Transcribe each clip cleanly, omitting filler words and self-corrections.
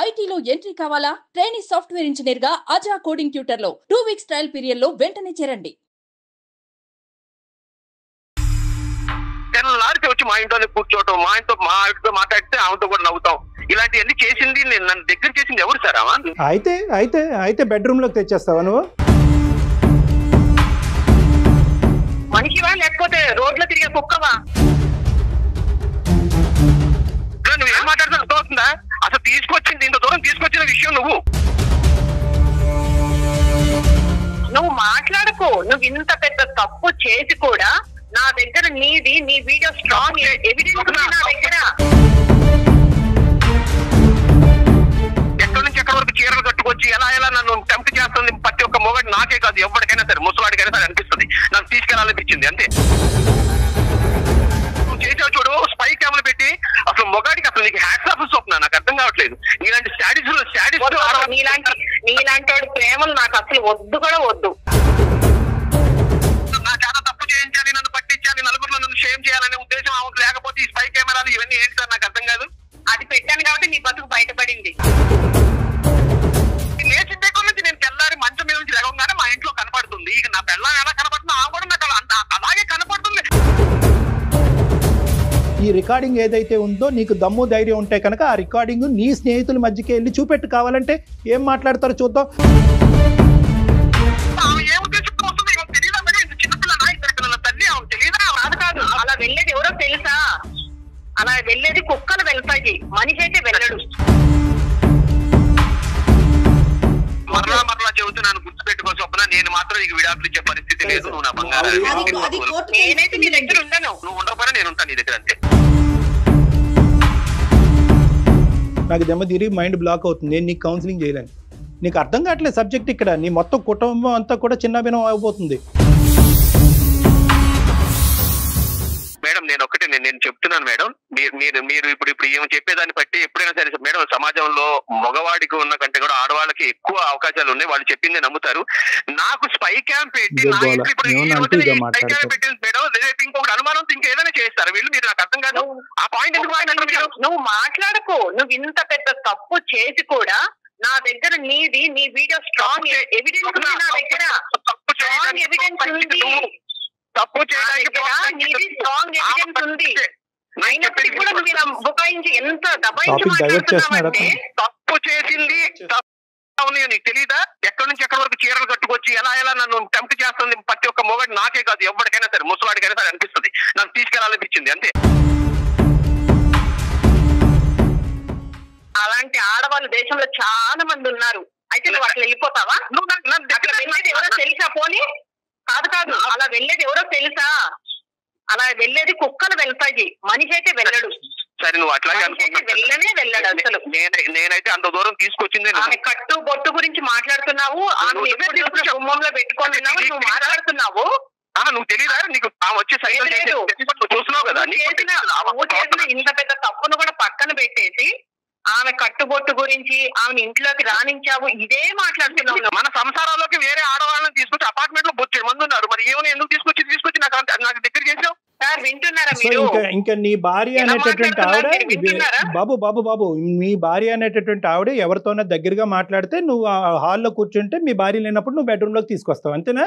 ఐటీలో ఎంట్రీ కావాలా? Trainee software engineer గా అజా కోడింగ్ ట్యూటర్ లో 2 వీక్స్ ట్రయల్ పీరియడ్ లో వెంటనే చేరండి. లారికి వచ్చి మా ఇంట్లోనే కూర్చోవటం, మా ఇంట్లో మాట్లాడితే ఆమెతో కూడా నవ్వుతాం. ఇలాంటివన్నీ చేసింది నన్ను దగ్గర చేసింది ఎవరు సార్? అయితే బెడ్రూమ్ లోకి తెచ్చేస్తావా నువ్వు? మనిషివా లేకపోతే రోడ్లో తిరిగే కుక్కవా? నువ్వు ఏం మాట్లాడుతున్నా అర్థమవుతుందా? అసలు తీసుకొచ్చింది ఇంత దూరం తీసుకొచ్చిన విషయం నువ్వు మాట్లాడకు. నువ్వు ఇంత పెద్ద తప్పు చేసి కూడా నా దగ్గర నీ వీడియో స్ట్రాంగ్ ఎవిడెన్స్ ఉంది నా దగ్గర. ఎక్కడి నుంచి ఎక్కడి వరకు చీరలు కట్టుకొచ్చి ఎలా నన్ను టెంప్ట్ చేస్తుంది. ప్రతి ఒక్క మొగడు నాకే కాదు ఎవరికైనా సరే, ముసలాడికైనా సరే అనిపిస్తుంది. నన్ను తీసుకెళ్లాలనిపించింది అంతే. నువ్వు చేసావు చూడు, స్పై కెమెరా పెట్టి అసలు మొగాడికి అసలు నీకు హ్యాట్స్ ఆఫ్ స్వప్న. నాకు అర్థం కావట్లేదు. ఇలాంటి నీలాంటి వాడి ప్రేమలు నాకు అసలు వద్దు కూడా వద్దు. నా చాలా తప్పు చేయించాలి, నన్ను పట్టించాలి, నలుగురిలో నన్ను షేమ్ చేయాలనే ఉద్దేశం ఆమెకు లేకపోతే ఈ స్పై కెమెరాలు ఇవన్నీ ఏంటి సార్? నాకు అర్థం కాదు. అది పెట్టాను కాబట్టి నీ బతుకు బయటపడింది. లేచిన దగ్గర నుంచి నేను తెల్లారి మంచం మీద నుంచి లేవగానే మా ఇంట్లో కనపడుతుంది. ఇక నా పెళ్ళం ఎలా కనపడుతుందో ఆమె కూడా నాకు అలాగే కనపడుతుంది. ఈ రికార్డింగ్ ఏదైతే ఉందో నీకు దమ్ము ధైర్యం ఉంటే కనుక ఆ రికార్డింగ్ నీ స్నేహితుల మధ్యకి వెళ్ళి చూపెట్టు. కావాలంటే ఏం మాట్లాడతారో చూద్దాం. ఏ ఉద్దేశంతో వస్తుంది తెలియదా? చిన్నపిల్ల పిల్లల తల్లి ఆమె తెలియదా? కాదు అలా వెళ్ళేది ఎవరో తెలుసా? అలా వెళ్ళేది కుక్కలు వెళ్తాయి, మనిషి అయితే వెళ్ళడు. మరలా చెబుతున్నాను, గుర్తుపెట్టుకో స్వప్న. నేను మాత్రం నీకు విడాకులు ఇచ్చే పరిస్థితి లేదు. నువ్వు నా బంగారం. నేనైతే నీ దగ్గర ఉండను. నువ్వు ఉండకపోయినా నేను ఉంటాను నీ దగ్గర అంతే. నాకు దెమ్మ తిరిగి మైండ్ బ్లాక్ అవుతుంది. నేను నీకు కౌన్సిలింగ్ చేయలేను. నీకు అర్థం కావట్లేదు సబ్జెక్ట్. ఇక్కడ నీ మొత్తం కుటుంబం అంతా కూడా చిన్నభిన్నం అయిపోతుంది. మేడం నేను చెప్తున్నాను మేడం, మీరు ఇప్పుడు ఏమో చెప్పేదాన్ని బట్టి ఎప్పుడైనా సరే మేడం, సమాజంలో మగవాడికి ఉన్న కంటే కూడా ఆడవాళ్ళకి ఎక్కువ అవకాశాలు ఉన్నాయి. వాళ్ళు చెప్పింది నమ్ముతారు. నాకు స్పై క్యాంప్ పెట్టి నా ఇంట్లో ఇప్పుడు స్పై క్యాంప్ పెట్టింది మేడం. రేపు ఇంకొకటి అనుమానంతో ఇంకేదైనా చేస్తారు వీళ్ళు. మీరు నాకు అర్థం కాదు. ఆ పాయింట్ ఎందుకు మాట్లాడారు? నువ్వు మాట్లాడకు. నువ్వు ఇంత పెద్ద తప్పు చేసి కూడా నా దగ్గర నీ వీడియో స్ట్రాంగ్ ఎవిడెన్స్ ఉంది నా దగ్గర. స్ట్రాంగ్ ఎవిడెన్స్ ఉంది. తప్పు చేయడానికి స్ట్రాంగ్ ఎవిడెన్స్ ఉంది. అయినప్పటికీ కూడా నువ్వు ఇలా బుకాయించి ఎంత దబాయించి మాట్లాడుతున్నావంటే తప్పు చేసింది నీకు తెలీదా? ఎక్కడి నుంచి ఎక్కడి వరకు చీరలు కట్టుకొచ్చి ఎలా నన్ను టెంప్ట్ చేస్తుంది. ప్రతి ఒక్క మొగడు నాకే కాదు ఎవరికైనా సరే, ముసలాడికైనా సరే అనిపిస్తుంది. నన్ను తీసుకెళ్లాలనిపించింది అంతే. అలాంటి ఆడవాళ్ళు దేశంలో చాలా మంది ఉన్నారు. అయితే నువ్వు అట్లా వెళ్ళిపోతావా? అట్లా వెళ్ళేది ఎవరో తెలుసా? పోనీ కాదు అలా వెళ్ళేది ఎవరో తెలుసా? అలా వెళ్ళేది కుక్కలు వెళ్తాయి, మనిషి అయితే వెళ్ళడు. సరే నువ్వు అట్లాగే వెళ్ళాడు అసలు. నేనైతే అంత దూరం తీసుకొచ్చింది. ఆమె కట్టు బొట్టు గురించి మాట్లాడుతున్నావు. ఆమె ఎప్పుడు కుటుంబంలో పెట్టుకుంటున్నావు, నువ్వు మాట్లాడుతున్నావు. నువ్వు తెలియదా? నీకు వచ్చే సైకిల్ చూస్తున్నావు కదా. ఇంత పెద్ద తప్పును కూడా పక్కన పెట్టేసి ఆమె కట్టుబొట్టు గురించి ఆమెను ఇంట్లోకి రాణించావు, ఇదే మాట్లాడుతున్నావు. మన సంసారాల్లోకి వేరే ఆడవాళ్ళని తీసుకొచ్చి అపార్ట్మెంట్ లో బొచ్చే మంది ఉన్నారు. మరి ఏమైనా ఎందుకు తీసుకొచ్చి నాకు దగ్గర చేసావు? సార్ వింటున్నారా మీరు? ఇంకా నీ భార్య అనేటటువంటి ఆవిడ బాబు మీ భార్య అనేటటువంటి ఆవిడ ఎవరితోనో దగ్గరగా మాట్లాడితే నువ్వు హాల్లో కూర్చుంటే మీ భార్య లేనప్పుడు నువ్వు బెడ్రూమ్ లోకి తీసుకొస్తావు అంతేనా?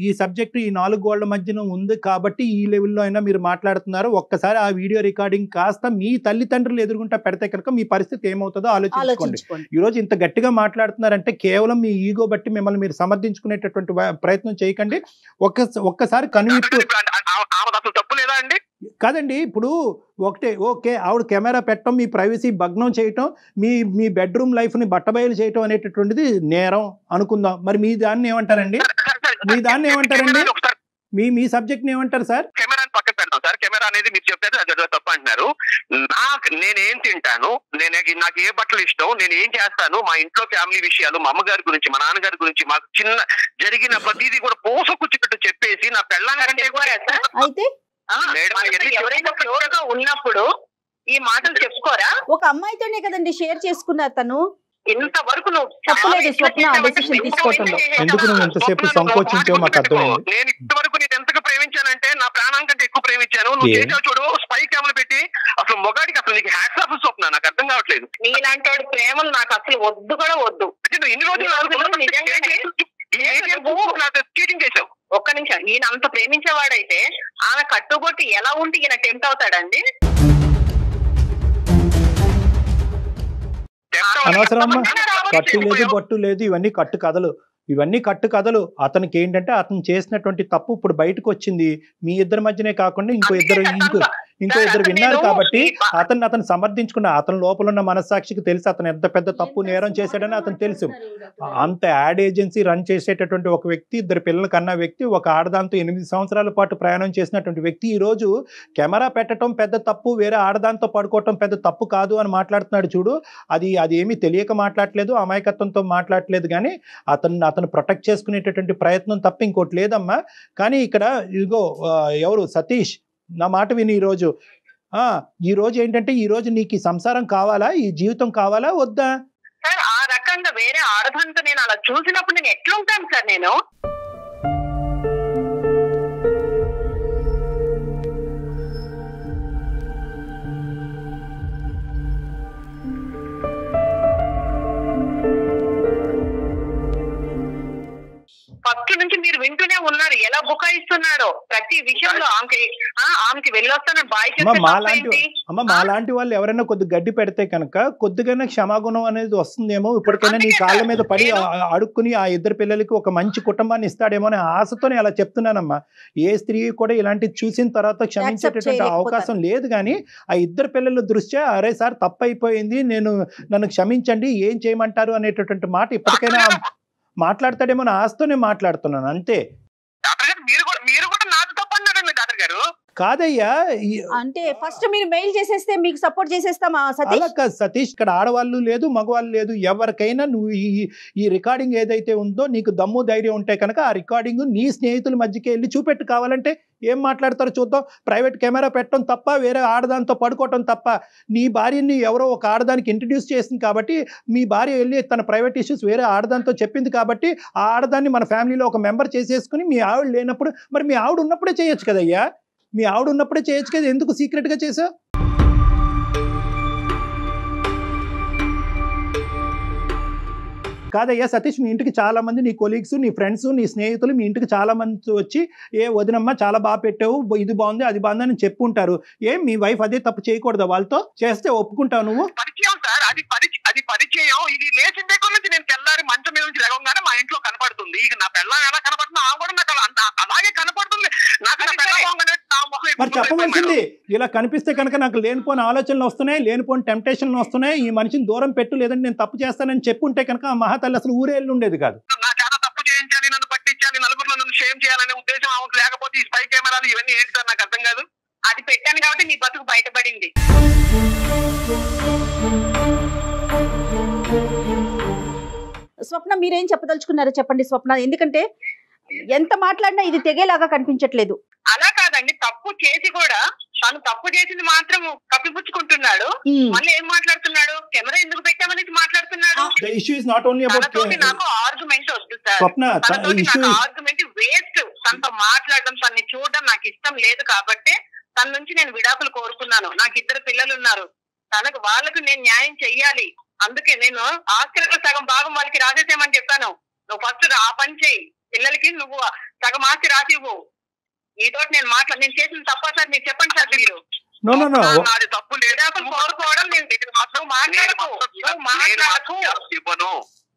ఈ సబ్జెక్టు ఈ 4 గోళ్ల మధ్యన ఉంది కాబట్టి ఈ లెవెల్లో అయినా మీరు మాట్లాడుతున్నారు. ఒక్కసారి ఆ వీడియో రికార్డింగ్ కాస్త మీ తల్లిదండ్రులు ఎదురుగుంటా పెడితే కనుక మీ పరిస్థితి ఏమవుతుందో ఆలోచించుకోండి. ఈరోజు ఇంత గట్టిగా మాట్లాడుతున్నారంటే కేవలం మీ ఈగో బట్టి మిమ్మల్ని మీరు సమర్థించుకునేటటువంటి ప్రయత్నం చేయకండి. ఒక్కసారి కనువిప్పు తప్పు లేదా అండి? కాదండి. ఇప్పుడు ఓకే ఆవిడ కెమెరా పెట్టడం, మీ ప్రైవసీ భగ్నం చేయటం, మీ బెడ్రూమ్ లైఫ్ని బట్టబయలు చేయటం అనేటటువంటిది నేరం అనుకుందాం. మరి మీ దాన్ని ఏమంటారండి? మీ సబ్జెక్ట్ ఏమంటారు సార్? కెమెరాని పక్కన పెడతాం సార్. కెమెరా అనేది మీరు చెప్పారు అది తప్పు అంటున్నారు. నేనేం తింటాను, నాకు ఏ బట్టలు ఇష్టం, నేను ఏం చేస్తాను, మా ఇంట్లో ఫ్యామిలీ విషయాలు, మా అమ్మగారి గురించి, మా నాన్నగారి గురించి, మాకు చిన్న జరిగిన ప్రతిదీ కూడా పోసకొచ్చినట్టు చెప్పేసి నా పెళ్ళాలంటే ఎవరైనా క్లోజ్ గా ఉన్నప్పుడు ఈ మాటలు చెప్పుకోరా? ఒక అమ్మాయితోనే కదండి షేర్ చేసుకున్నారు తను. ఇంతవరకు నువ్వు చెప్పలేదు స్వప్న డెసిషన్ తీసుకోవటంలో. ఎందుకు నువ్వు ఎంతసేపు సంకోచించో మాకు అర్థమైంది. నేను ఇంతవరకు నేను ఎంతగా ప్రేమించాను ప్రేమించానంటే నా ప్రాణం కంటే ఎక్కువ ప్రేమించాను. నువ్వు చేసావు చూడు స్పై కెమెరా పెట్టి. అసలు మొగాడికి అసలు నీకు హ్యాట్స్ ఆఫ్ స్వప్న, నాకు అర్థం కావట్లేదు. నీలాంటి వాడి ప్రేమలు నాకు అసలు వద్దు కూడా వద్దు. ఇన్ని రోజులు చీటింగ్ చేసావు. ఒక్క నిమిషం, ఈయన అంత ప్రేమించేవాడైతే ఆమె కట్టుకొట్టి ఎలా ఉంటే ఈయన టెంప్ట్ అవుతాడండి? అనవసరమ్మా, కట్టు లేదు బొట్టు లేదు, ఇవన్నీ కట్టు కథలు, ఇవన్నీ కట్టు కథలు. అతనికి ఏంటంటే అతను చేసినటువంటి తప్పు ఇప్పుడు బయటకు వచ్చింది. మీ ఇద్దరి మధ్యనే కాకుండా ఇంకో ఇద్దరు విన్నారు కాబట్టి అతను సమర్థించుకున్న, అతని లోపల ఉన్న మనస్సాక్షికి తెలుసు అతను ఎంత పెద్ద తప్పు నేరం చేశాడని అతను తెలుసు. అంత యాడ్ ఏజెన్సీ రన్ చేసేటటువంటి ఒక వ్యక్తి, ఇద్దరు పిల్లల కన్నా వ్యక్తి, ఒక ఆడదాంతో 8 సంవత్సరాల పాటు ప్రయాణం చేసినటువంటి వ్యక్తి ఈ రోజు కెమెరా పెట్టడం పెద్ద తప్పు, వేరే ఆడదాంతో పడుకోవటం పెద్ద తప్పు కాదు అని మాట్లాడుతున్నాడు చూడు. అది ఏమీ తెలియక మాట్లాడలేదు, అమాయకత్వంతో మాట్లాడలేదు, కానీ అతను ప్రొటెక్ట్ చేసుకునేటటువంటి ప్రయత్నం తప్ప ఇంకోటి లేదమ్మా. కానీ ఇక్కడ ఇదిగో ఎవరు సతీష్, నా మాట విని ఈ రోజు ఏంటంటే ఈ రోజు నీకు ఈ సంసారం కావాలా, ఈ జీవితం కావాలా వద్దా? సార్ ఆ రకంగా వేరే ఆడదంతా నేను అలా చూసినప్పుడు నేను ఎట్లుంటాను సార్? నేను ఫస్ట్ నుంచి మీరు వింటూనే ఉన్నారు ఎలా బుకాయిస్తున్నాడో ప్రతి విషయంలో. ఆమెకి వెళ్ళొస్తాను మాలాంటి వాళ్ళు ఎవరైనా కొద్ది గడ్డి పెడితే కనుక కొద్దిగానే క్షమాగుణం అనేది వస్తుందేమో, ఇప్పటికైనా నీ కాళ్ళ మీద పడి అడుక్కుని ఆ ఇద్దరు పిల్లలకి ఒక మంచి కుటుంబాన్ని ఇస్తాడేమో అనే ఆశతోనే అలా చెప్తున్నానమ్మా. ఏ స్త్రీ కూడా ఇలాంటివి చూసిన తర్వాత క్షమించేటటువంటి అవకాశం లేదు. కానీ ఆ ఇద్దరు పిల్లల దృష్ట్యా అరే సార్ తప్పు అయిపోయింది, నన్ను క్షమించండి, ఏం చేయమంటారు అనేటటువంటి మాట ఇప్పటికైనా మాట్లాడతాడేమో నా ఆశతోనే మాట్లాడుతున్నాను అంతే. మీరు కూడా నాతో తప్పు అన్నారండి డాక్టర్ గారు. కాదయ్యా, అంటే ఫస్ట్ మీరు మెయిల్ చేసేస్తే మీకు సపోర్ట్ చేసేస్తామా సతీష్? అలా కాదు సతీష్, ఇక్కడ ఆడవాళ్ళు లేదు మగవాళ్ళు లేదు, ఎవరికైనా నువ్వు ఈ రికార్డింగ్ ఏదైతే ఉందో నీకు దమ్ము ధైర్యం ఉంటే కనుక ఆ రికార్డింగ్ నీ స్నేహితుల మధ్యకి వెళ్ళి చూపెట్టు. కావాలంటే ఏం మాట్లాడతారో చూద్దాం. ప్రైవేట్ కెమెరా పెట్టడం తప్ప, వేరే ఆడదాంతో పడుకోవటం తప్ప. నీ భార్యని ఎవరో ఒక ఆడదానికి ఇంట్రడ్యూస్ చేసింది కాబట్టి, మీ భార్య వెళ్ళి తన ప్రైవేట్ ఇష్యూస్ వేరే ఆడదాంతో చెప్పింది కాబట్టి ఆ ఆడదాన్ని మన ఫ్యామిలీలో ఒక మెంబర్ చేసేసుకుని మీ ఆవిడ లేనప్పుడు, మరి మీ ఆవిడ ఉన్నప్పుడే చేయొచ్చు కదయ్యా, మీ ఆవిడ ఉన్నప్పుడే చేయొచ్చు కదా, ఎందుకు సీక్రెట్గా చేసావు? కాదయ్యా సతీష్, మీ ఇంటికి చాలా మంది నీ కొలీగ్స్, నీ ఫ్రెండ్స్, నీ స్నేహితులు మీ ఇంటికి చాలా మంది వచ్చి ఏ వదినమ్మ చాలా బాగా పెట్టావు, ఇది బాగుంది అది బాగుంది అని చెప్పుకుంటారు. ఏం మీ వైఫ్ అదే తప్పు చేయకూడదా? వాళ్ళతో చేస్తే ఒప్పుకుంటావు నువ్వు? పరిచయం సార్, అది పరిచయం. ఇది లేచిన దగ్గర నుంచి నేను తెల్లారి మంచం మీద నుంచి లేవగానే మా ఇంట్లో కనపడుతుంది. ఇక నా పిల్ల ఎలా కనపడుతుంది ఆ కూడా నాకు అలాగే కనపడుతుంది. మరి చెప్పవలసింది, ఇలా కనిపిస్తే కనుక నాకు లేనిపోని ఆలోచనలు వస్తున్నాయి, లేనిపోని టెంప్టేషన్లు వస్తున్నాయి, ఈ మనిషిని దూరం పెట్టు, లేదంటే నేను తప్పు చేస్తానని చెప్పుంటే కనుక ఆ మహాతల్లి అసలు ఊరే వెళ్ళి ఉండేది కాదు. నా చాలా తప్పు చేయించాలి, నన్ను పట్టించాలి, నలుగురిలో నన్ను షేమ్ చేయాలనే ఉద్దేశం ఆమెకు లేకపోతే ఈ స్పై కెమెరాలు ఇవన్నీ ఏంటి సార్ నాకు అర్థం కాదు. అది పెట్టాను కాబట్టి నీ బతుకు బయటపడింది. స్వప్న మీరేం చెప్పదలుచుకున్నారో చెప్పండి స్వప్న, ఎందుకంటే ఎంత మాట్లాడినా ఇది తెగేలాగా కనిపించట్లేదు. అలా కాదండి, తప్పు చేసి కూడా తను తప్పు చేసింది మాత్రం కప్పిపుచ్చుకుంటున్నాడు. మళ్ళీ ఏం మాట్లాడుతున్నాడు? కెమెరా ఎందుకు పెట్టామనేది మాట్లాడుతున్నాడు. నాకు ఆర్గ్యుమెంట్ వస్తుంది సార్, ఆర్గ్యుమెంట్ వేస్ట్. తనతో మాట్లాడడం, తనని చూడడం నాకు ఇష్టం లేదు కాబట్టి తన నుంచి నేను విడాకులు కోరుకున్నాను. నాకు 2 పిల్లలు ఉన్నారు, వాళ్ళకు నేను న్యాయం చెయ్యాలి. అందుకే నేను ఆస్తిలో సగం భాగం వాళ్ళకి రాసేసేమని చెప్పాను. నువ్వు ఫస్ట్ ఆ పని చెయ్యి, పిల్లలకి నువ్వు సగం ఆస్తి రాసివ్వు. నీతో నేను నేను చేసిన తప్ప సార్? మీరు చెప్పండి సార్. మీరు నాది తప్పు లేదు కోరుకోవడం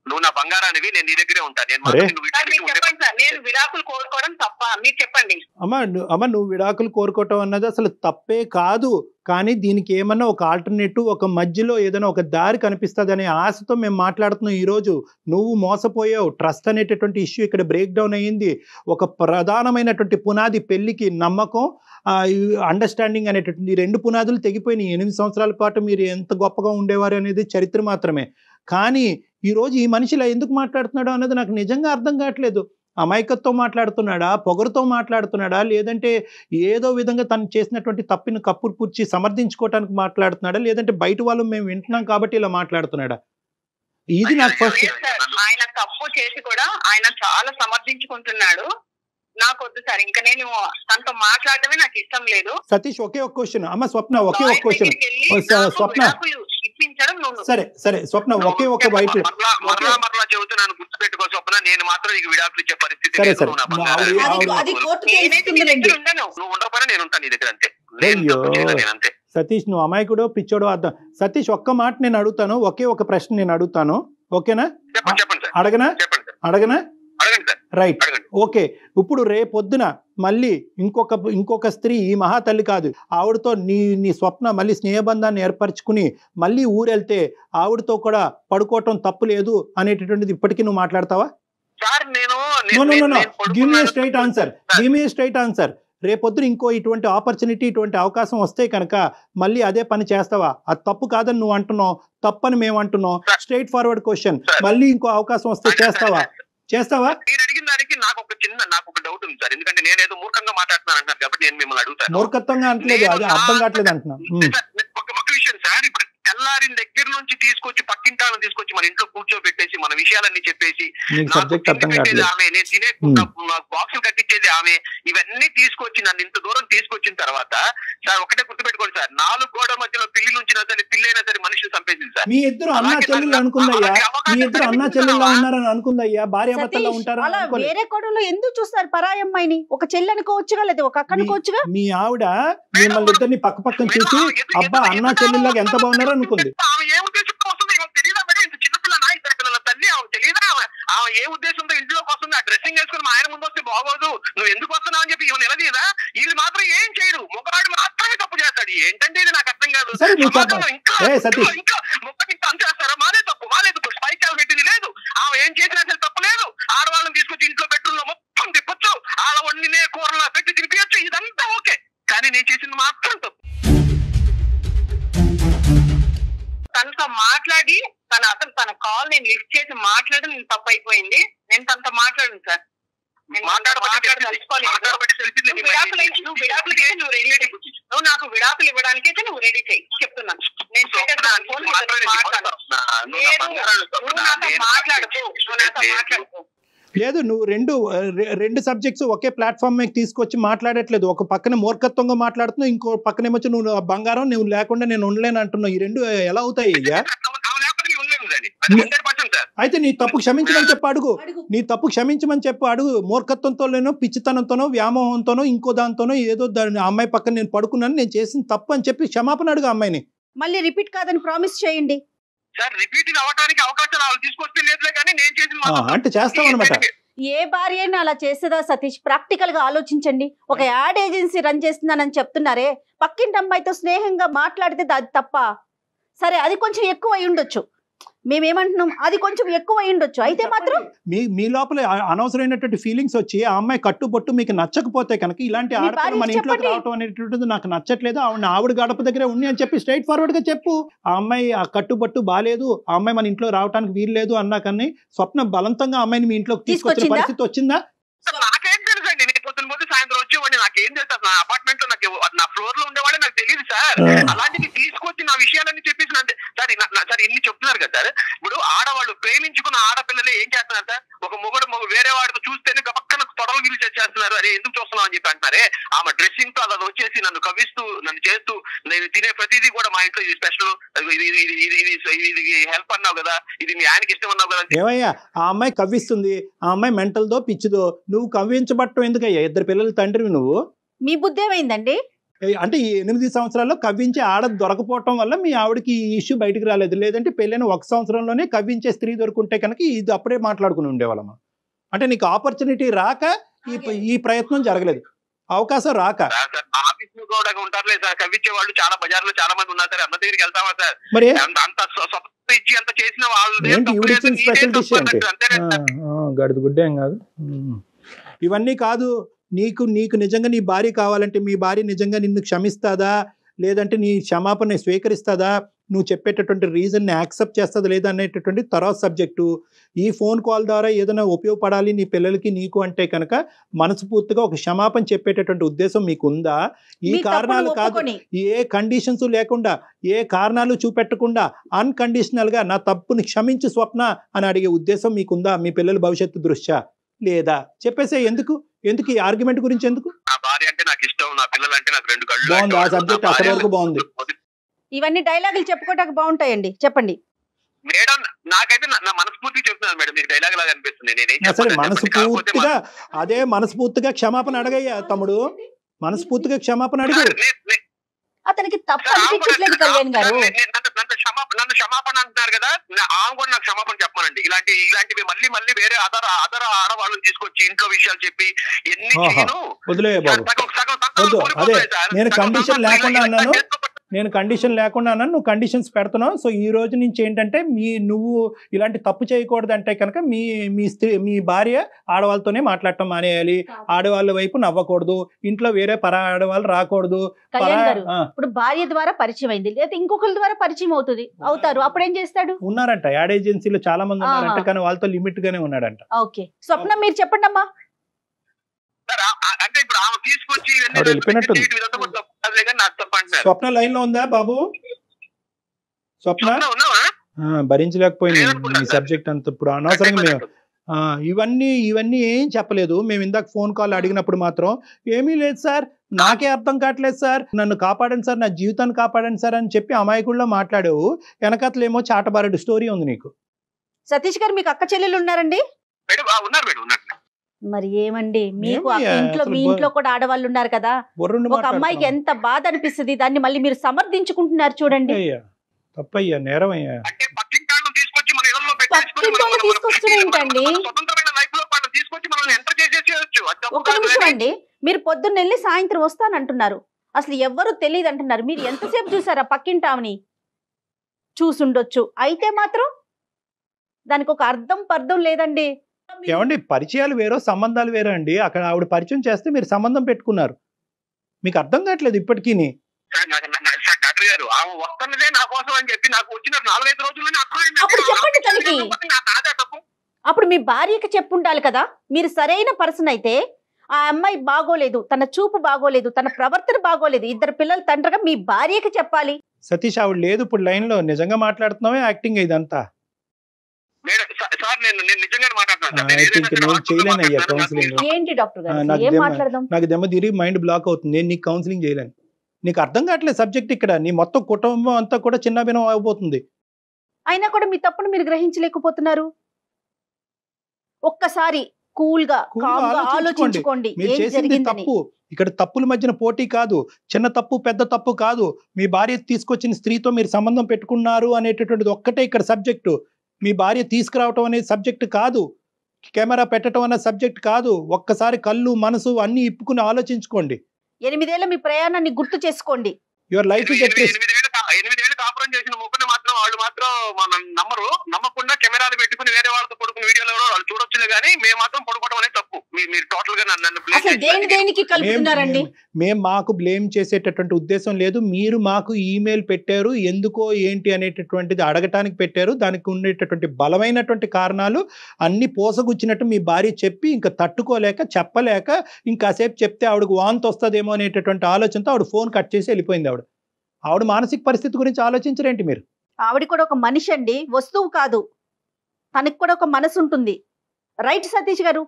నువ్వు నా బంగారానివి, నేను నీ దగ్గరే ఉంటాను. చెప్పండి సార్, నేను విడాకులు కోరుకోవడం తప్ప? మీరు చెప్పండి. అమ్మ నువ్వు విడాకులు కోరుకోవటం అన్నది అసలు తప్పే కాదు, కానీ దీనికి ఏమన్నా ఒక ఆల్టర్నేటివ్, ఒక మధ్యలో ఏదైనా ఒక దారి కనిపిస్తుంది అనే ఆశతో మేము మాట్లాడుతున్నాం. ఈరోజు నువ్వు మోసపోయావు, ట్రస్ట్ అనేటటువంటి ఇష్యూ ఇక్కడ బ్రేక్ డౌన్ అయ్యింది. ఒక ప్రధానమైనటువంటి పునాది పెళ్లికి నమ్మకం, అండర్స్టాండింగ్ అనేటటువంటి 2 పునాదులు తెగిపోయినాయి. 8 సంవత్సరాల పాటు మీరు ఎంత గొప్పగా ఉండేవారు అనేది చరిత్ర మాత్రమే. కానీ ఈరోజు ఈ మనిషిలా ఎందుకు మాట్లాడుతున్నాడో అన్నది నాకు నిజంగా అర్థం కావట్లేదు. అమాయకత్వం మాట్లాడుతున్నాడా, పొగరుతో మాట్లాడుతున్నాడా, లేదంటే ఏదో విధంగా తను చేసినటువంటి తప్పిని కప్పురు పుచ్చి సమర్థించుకోవటానికి మాట్లాడుతున్నాడా, లేదంటే బయట వాళ్ళు మేము వింటున్నాం కాబట్టి ఇలా మాట్లాడుతున్నాడా? ఇది నాకు ఫస్ట్. ఆయన తప్పు చేసి కూడా ఆయన చాలా సమర్థించుకుంటున్నాడు. నాకు వద్దు సార్, ఇంకా నేను తనతో మాట్లాడటమే నాకు ఇష్టం లేదు. సతీష్ ఒకే ఒక క్వశ్చన్ అమ్మ, స్వప్న ఒకే ఒక క్వశ్చన్. స్వప్న ఇప్పించడం నువ్వు సరే స్వప్న ఒకే ఒక వైట్ మరలా చెబుతున్నాను, గుర్తుపెట్టుకో స్వప్న, నేను మాత్రం నీకు విడాకులు ఇచ్చే పరిస్థితి సరే లేదు. సరే నువ్వు నా బంగారం. అది కోర్టుకి నేనైతే నీ దగ్గర ఉండను. నువ్వు ఉండకపోయినా నేను ఉంటాను నీ దగ్గర, అంతే. నేను అయ్యో. తప్పు చేయను, నేను అంతే. సతీష్ నువ్వు అమాయకుడో పిచ్చోడో అర్థం. సతీష్ ఒక్క మాట నేను అడుగుతాను, ఒకే ఒక ప్రశ్న నేను అడుగుతాను, ఓకేనా? చెప్పండి సార్, అడగనా? చెప్పండి సార్, అడగనా? అడగండి సార్, రైట్, అడగండి. ఓకే. ఇప్పుడు రేపొద్దున మళ్ళీ ఇంకొక స్త్రీ, ఈ మహాతల్లి కాదు, ఆవిడతో నీ స్వప్న మళ్ళీ స్నేహబంధాన్ని ఏర్పరచుకుని మళ్ళీ ఊరెళ్తే ఆవిడతో కూడా పడుకోవటం తప్పు లేదు అనేటటువంటిది ఇప్పటికీ నువ్వు మాట్లాడతావా? సార్ నేను గివ్ మీ స్ట్రైట్ ఆన్సర్. రేపొద్దున ఇంకో ఇటువంటి ఆపర్చునిటీ, ఇటువంటి అవకాశం వస్తే కనుక మళ్ళీ అదే పని చేస్తావా? అది తప్పు కాదని నువ్వు అంటున్నావు, తప్పని మేము అంటున్నాం. స్ట్రైట్ ఫార్వర్డ్ క్వశ్చన్, మళ్ళీ ఇంకో అవకాశం వస్తే చేస్తావా? మీరు అడిగిన దానికి నాకు ఒక డౌట్ ఉంది సార్, ఎందుకంటే నేను ఏదో మూర్ఖంగా మాట్లాడుతున్నాను అంటున్నారు కాబట్టి నేను మిమ్మల్ని అడుగుతాను. మూర్ఖత్వంగా అంటలేదు, అది అర్థం కావట్లేదు అంటున్నా. ఒక విషయం సార్, ఇప్పుడు తెల్లారిన దగ్గర నుంచి తీసుకొచ్చి పక్కింటాలను తీసుకొచ్చి మన ఇంట్లో కూర్చోబెట్టేసి మన విషయాలన్నీ చెప్పేసి సబ్జెక్ట్ అర్థం కావట్లేదు. ఆమె, నేను తినే బాక్సులు కట్టించేది ఆమె, ఇవన్నీ తీసుకొచ్చి నన్ను ఇంత దూరం తీసుకొచ్చిన తర్వాత సార్ ఒకటే గుర్తుపెట్టుకోండి సార్, 4 గోడల మధ్యలో పిల్లి నుంచినా సరే, పిల్లైనా సరే మనిషిని చంపేసింది సార్. మీ ఇద్దరు అన్నా చెల్లెళ్ళు అనుకుందయ్యా, మీ ఇద్దరు అన్నా చెల్లెల్లో ఉన్నారని అనుకుందయ్యా, భార్యాభర్తల్లో ఉంటారని అలా అనుకోలేదు. వేరే కోడలు ఎందుకు చూస్తారు పరాయి అమ్మాయిని? ఒక చెల్లి అనుకోవచ్చుగా, లేదా ఒక అక్క అనుకోవచ్చుగా. మీ ఆవిడ మిమ్మల్ని ఇద్దరిని పక్క పక్కన చూసి అబ్బా అన్నా చెల్లెళ్ళగా ఎంత బాగున్నారో అనుకుంది. ఆమె ఏ ఉద్దేశంతో వస్తుంది తెలియదా మేడం? ఇంత చిన్నపిల్లనా, ఇద్దరు పిల్లల తల్లి, ఆమె తెలియదా? ఆమె ఏ ఉద్దేశంతో ఇంట్లోకి వస్తుంది? ఆ డ్రెస్సింగ్ వేసుకుని మా ఆయన ముందు వస్తే బాగోదు, నువ్వు ఎందుకు వస్తున్నావు అని చెప్పి ఇవన్నీ నిలదీయదా? వీళ్ళు మాత్రం ఏం చేయరు, మొగవాడు మాత్రమే తప్పు చేస్తాడు. ఏంటంటే ఇది నాకు అర్థం కాదు. సరే నువ్వు చెప్పు. సతీష్ ఇంకా మొక్కకి అంతేస్తారా? మాదే తప్పు, మాలేదు స్పైకాలు పెట్టింది లేదు, ఆమె ఏం చేసినా సరే తప్పు లేదు. ఆడవాళ్ళని తీసుకొచ్చి ఇంట్లో బెడ్రూమ్ లో మొత్తం తిప్పొచ్చు, ఆడ వండినే కూరలా పెట్టి తినిపించచ్చు, ఇదంతా ఓకే. కానీ నేను చేసింది మాత్రం తప్పు. తనతో మాట్లాడి తన కాల్ నేను లిఫ్ట్ చేసి మాట్లాడి నేను తప్పు అయిపోయింది. నేను తనతో మాట్లాడను సార్. నువ్వు నాకు విడాకులు ఇవ్వడానికైతే నువ్వు రెడీ చేయి చెప్తున్నాను. నేను మాట్లాడుకో. లేదు, నువ్వు రెండు సబ్జెక్ట్స్ ఒకే ప్లాట్ఫామ్ మీద తీసుకొచ్చి మాట్లాడట్లేదు. ఒక పక్కన మూర్ఖత్వంగా మాట్లాడుతున్నావు, ఇంకో పక్కనేమొచ్చి నువ్వు బంగారం నువ్వు లేకుండా నేను ఉండలేను అంటున్నావు. ఈ రెండు ఎలా అవుతాయి అయ్యా? అయితే నీ తప్పు క్షమించమని చెప్పు, అడుగు. నీ తప్పు క్షమించమని చెప్పు, అడుగు. మూర్ఖత్వంతోనో, పిచ్చితనంతోనో, వ్యామోహంతోనో, ఇంకో దాంతోనో ఏదో అమ్మాయి పక్కన నేను పడుకున్నాను, నేను చేసిన తప్పు అని చెప్పి క్షమాపణ అడుగు అమ్మాయిని. మళ్ళీ రిపీట్ కాదని ప్రామిస్ చేయండి సార్. రిపీట్ అవడానికి అవకాశం వాళ్ళు తీసుకొస్తే లేదులే, కానీ నేను చేసిన అంటే చేస్తాం అనమాట. ఏ భార్య అయినా అలా చేసేదా సతీష్? ప్రాక్టికల్ గా ఆలోచించండి. ఒక యాడ్ ఏజెన్సీ రన్ చేస్తున్నానని చెప్తున్నారే, పక్కింటి అమ్మాయితో స్నేహంగా మాట్లాడితే అది తప్ప? సరే, అది కొంచెం ఎక్కువ అయి ఉండొచ్చు, మేమేమంటున్నాం అది కొంచెం ఎక్కువ అయి ఉండొచ్చు. అయితే మాత్రం మీ లోపల అనవసరమైనటువంటి ఫీలింగ్స్ వచ్చి ఆ అమ్మాయి కట్టుబొట్టు మీకు నచ్చకపోతే కనుక ఇలాంటి ఆడపిల్ల మన ఇంట్లోకి రావటం అనేటువంటిది నాకు నచ్చట్లేదు, ఆవిడ గడప దగ్గరే ఉంది అని చెప్పి స్ట్రైట్ ఫార్వర్డ్ గా చెప్పు. ఆ అమ్మాయి ఆ కట్టుబొట్టు బాలేదు, ఆ అమ్మాయి మన ఇంట్లో రావడానికి వీలు లేదు అన్నా కానీ స్వప్న బలవంతంగా అమ్మాయిని మీ ఇంట్లోకి తీసుకొచ్చిన పరిస్థితి వచ్చిందా? నాకేం తెలుసు అండి, నేను పొద్దున పోతే సాయంత్రం వచ్చేవాడిని, నాకేం తెలుసు? నా అపార్ట్మెంట్ లో నాకు నా ఫ్లోర్ లో ఉండేవాడే నాకు తెలియదు సార్. అలాంటివి తీసుకొచ్చి నా విషయాలన్నీ చెప్పేసి సార్ ఇన్ని చెప్తున్నారు కదా సార్. ఇప్పుడు ఆడవాళ్ళు ప్రేమించుకున్న ఆడపిల్లలే ఏం చేస్తున్నారు సార్? ఒక మొగుడు వేరే వాడితో చూస్తేనే పక్కన తొడలు గిరి చేస్తున్నారు. అరే ఎందుకు చూస్తున్నావు అని చెప్పి అంటున్నారే. ఆమె డ్రెస్సింగ్ తో అలా వచ్చేసి నన్ను కవిస్తూ, నన్ను చేస్తూ, నేను తినే ప్రతిదీ కూడా మా ఇంట్లో ఇది స్పెషల్, ఇది హెల్ప్ అన్నావు కదా, ఇది మీ ఆయనకి ఇష్టం అన్నావు కదా. ఏమయ్యా, ఆ అమ్మాయి కవ్విస్తుంది, ఆ అమ్మాయి మెంటల్దో పిచ్చిదో, నువ్వు కవ్వించబట్టం ఎందుకయ్యా? 2 పిల్లల తండ్రివి నువ్వు. మీ బుద్ధి ఏమైందండి? అంటే ఈ 8 సంవత్సరాల్లో కవ్వించే ఆడ దొరకపోవటం వల్ల మీ ఆవిడకి ఈ ఇష్యూ బయటకు రాలేదు. లేదంటే పెళ్ళైన 1 సంవత్సరంలోనే కవ్వించే స్త్రీ దొరుకుంటే కనుక ఇది అప్పుడే మాట్లాడుకుని ఉండేవాళ్ళం. అంటే నీకు ఆపర్చునిటీ రాక ఈ ప్రయత్నం జరగలేదు, అవకాశం రాక. ఆఫీస్ లో కూడా ఉంటారులే సార్ కవ్వించే వాళ్ళు, చాలా బజార్ లో చాలా మంది ఉన్నారు సార్. అమ్మ దగ్గరికి వెళ్తామా సార్? మరి అంత ఇచ్చి అంత చేసిన వాళ్ళు స్పెషల్ డిష్ అంటే గడుదు గుడ్డేం కాదు. ఇవన్నీ కాదు, నీకు నిజంగా నీ భార్య కావాలంటే మీ భార్య నిజంగా నిన్ను క్షమిస్తుందా, లేదంటే నీ క్షమాపణ స్వీకరిస్తుందా, నువ్వు చెప్పేటటువంటి రీజన్ని యాక్సెప్ట్ చేస్తుందా లేదా అనేటటువంటి తర్వాత సబ్జెక్టు. ఈ ఫోన్ కాల్ ద్వారా ఏదైనా ఉపయోగపడాలి నీ పిల్లలకి నీకు అంటే కనుక మనస్ఫూర్తిగా ఒక క్షమాపణ చెప్పేటటువంటి ఉద్దేశం మీకు ఉందా? ఈ కారణాలు కాదు, ఏ కండిషన్స్ లేకుండా, ఏ కారణాలు చూపెట్టకుండా అన్కండిషనల్గా నా తప్పుని క్షమించు స్వప్న అని అడిగే ఉద్దేశం మీకుందా మీ పిల్లల భవిష్యత్తు దృష్ట్యా? లేదా చెప్పేసే. ఎందుకు ఎందుకు ఈ ఆర్గ్యుమెంట్ గురించి ఎందుకు? నా భార్య అంటే నాకు ఇష్టం, నా పిల్లలు అంటే నాకు 2 కళ్ళు. బాగుంది, ఆ సబ్జెక్ట్ అక్కడ వరకు బాగుంది. ఇవన్నీ డైలాగులు చెప్పుకోవడానికి బాగుంటాయండి, చెప్పండి మేడం. నాకైతే నా మనస్ఫూర్తిగా చెప్తున్నాను మేడం, మీకు డైలాగ్ లాగా అనిపిస్తుంది. అసలు మనస్ఫూర్తిగా అదే మనస్ఫూర్తిగా క్షమాపణ అడగయ్యా తమ్ముడు, మనస్ఫూర్తిగా క్షమాపణ అడుగు. అతనికి తప్పు అనిపించట్లేదు కళ్యాణ్ గారు. నన్ను క్షమాపణ అంటున్నారు కదా, ఆమె కూడా నాకు క్షమాపణ చెప్పమనండి. ఇలాంటివి మళ్ళీ వేరే అదర్ ఆడవాళ్ళని తీసుకొచ్చి ఇంట్లో విషయాలు చెప్పి ఎన్ని చేయను. వదిలే బాబు, వద్దు. అదే నేను కండిషన్ లేకుండా అన్నాను, నువ్వు కండిషన్స్ పెడుతున్నావు. సో ఈ రోజు నుంచి ఏంటంటే నువ్వు ఇలాంటి తప్పు చేయకూడదు అంటే కనుక మీ భార్య ఆడవాళ్ళతోనే మాట్లాడటం మానేయాలి, ఆడవాళ్ళ వైపు నవ్వకూడదు, ఇంట్లో వేరే ఆడవాళ్ళు రాకూడదు. ఇప్పుడు భార్య ద్వారా పరిచయం అయింది, లేదా ఇంకొకరి ద్వారా పరిచయం అవుతారు, అప్పుడు ఏం చేస్తాడు? ఉన్నారంట యాడ్ ఏజెన్సీలో చాలా మంది ఉన్నారంట, కానీ వాళ్ళతో లిమిట్ గానే ఉన్నాడంట. ఓకే, స్వప్న మీరు చెప్పండి అమ్మా. అంటే ఇప్పుడు ఆమె తీసుకొచ్చి స్వప్న లైన్ లో ఉందా బాబు? స్వప్న భరించలేకపోయింది ఈ సబ్జెక్ట్ అంతా. ఇప్పుడు అనవసరంగా మేము ఇవన్నీ ఏం చెప్పలేదు. మేము ఇందాక ఫోన్ కాల్ అడిగినప్పుడు మాత్రం ఏమీ లేదు సార్, నాకే అర్థం కావట్లేదు సార్, నన్ను కాపాడండి సార్, నా జీవితాన్ని కాపాడండి సార్ అని చెప్పి అమాయకుల్లో మాట్లాడావు. వెనకట్లేమో చాటబారెడు స్టోరీ ఉంది నీకు. సతీష్ గారు మీకు అక్క చెల్లెలు ఉన్నారండి? ఉన్నారు. మరి ఏమండి మీకు మీ ఇంట్లో కూడా ఆడవాళ్ళు ఉన్నారు కదా, ఒక అమ్మాయికి ఎంత బాధ అనిపిస్తుంది, దాన్ని మళ్ళీ మీరు సమర్థించుకుంటున్నారు చూడండి. తప్పయ్యా, నేరమయ్యా. ఏంటండి ఒక నిమిషం అండి, మీరు పొద్దున్న వెళ్ళి సాయంత్రం వస్తానంటున్నారు, అసలు ఎవ్వరు తెలియదు అంటున్నారు. మీరు ఎంతసేపు చూసారా పక్కింటామని? చూసుండొచ్చు, అయితే మాత్రం దానికి ఒక పర్థం లేదండి. ఏమండి, పరిచయాలు వేరో సంబంధాలు వేరో అండి. అక్కడ ఆవిడ పరిచయం చేస్తే మీరు సంబంధం పెట్టుకున్నారు, మీకు అర్థం కావట్లేదు ఇప్పటికీ. అప్పుడు మీ భార్యకి చెప్పుండాలి కదా, మీరు సరైన పర్సన్ అయితే ఆ అమ్మాయి బాగోలేదు, తన చూపు బాగోలేదు, తన ప్రవర్తన బాగోలేదు, 2 పిల్లల తండ్రిగా మీ భార్యకి చెప్పాలి. సతీష్ ఆవిడ లేదు ఇప్పుడు లైన్ లో, నిజంగా మాట్లాడుతున్నావే యాక్టింగ్ ఇదంతా? నాకు దెమ్మ తిరిగి మైండ్ బ్లాక్ అవుతుంది, నేను నీకు కౌన్సిలింగ్ చేయలేను. నీకు అర్థం కావట్లేదు సబ్జెక్ట్ ఇక్కడ, నీ మొత్తం కుటుంబం అంతా కూడా చిన్న భిన్నం అయిపోతుంది. అయినా కూడా మీ తప్పును మీరు గ్రహించలేకపోతున్నారు. ఒక్కసారి కూల్ గా ఆలోచించుకోండి. మీరు చేసింది తప్పు, ఇక్కడ తప్పుల మధ్యన పోటీ కాదు, చిన్న తప్పు పెద్ద తప్పు కాదు. మీ భార్య తీసుకొచ్చిన స్త్రీతో మీరు సంబంధం పెట్టుకున్నారు అనేటటువంటిది ఒక్కటే ఇక్కడ సబ్జెక్టు. మీ భార్య తీసుకురావటం అనేది సబ్జెక్ట్ కాదు, కెమెరా పెట్టడం అనే సబ్జెక్ట్ కాదు. ఒక్కసారి కళ్ళు మనసు అన్ని ఇప్పుకుని ఆలోచించుకోండి. 8 ఏళ్ల మీ ప్రయాణాన్ని గుర్తు చేసుకోండి. Your life is a twist. 8 ఏళ్ళు కాపురం చేసిన ముగ్గురు మాత్రం వాళ్ళు మాత్రం మనం నమ్మకుండా కెమెరాలు పెట్టుకుని వేరే వాళ్ళతో పడుకుని వీడియోలో వాళ్ళు చూడొచ్చులే, కానీ మేము మాత్రం పడుకోవడం అనేది తప్పు. మీరు టోటల్ గా నన్ను మేము మాకు బ్లేమ్ చేసేటటువంటి ఉద్దేశం లేదు. మీరు మాకు ఈమెయిల్ పెట్టారు, ఎందుకో ఏంటి అనేటటువంటిది అడగటానికి పెట్టారు. దానికి ఉండేటటువంటి బలమైనటువంటి కారణాలు అన్ని పోసగుచ్చినట్టు మీ భార్య చెప్పి ఇంకా తట్టుకోలేక చెప్పలేక ఇంకాసేపు చెప్తే ఆవిడకు వాంతి వస్తుందేమో అనేటటువంటి ఆలోచనతో ఆవిడ ఫోన్ కట్ చేసి వెళ్ళిపోయింది. ఆవిడ మానసిక పరిస్థితి గురించి ఆలోచించరేంటి మీరు? ఆవిడ కూడా ఒక మనిషి అండి, వస్తువు కాదు. తనకి కూడా ఒక మనసు ఉంటుంది. రైట్ సతీష్ గారు?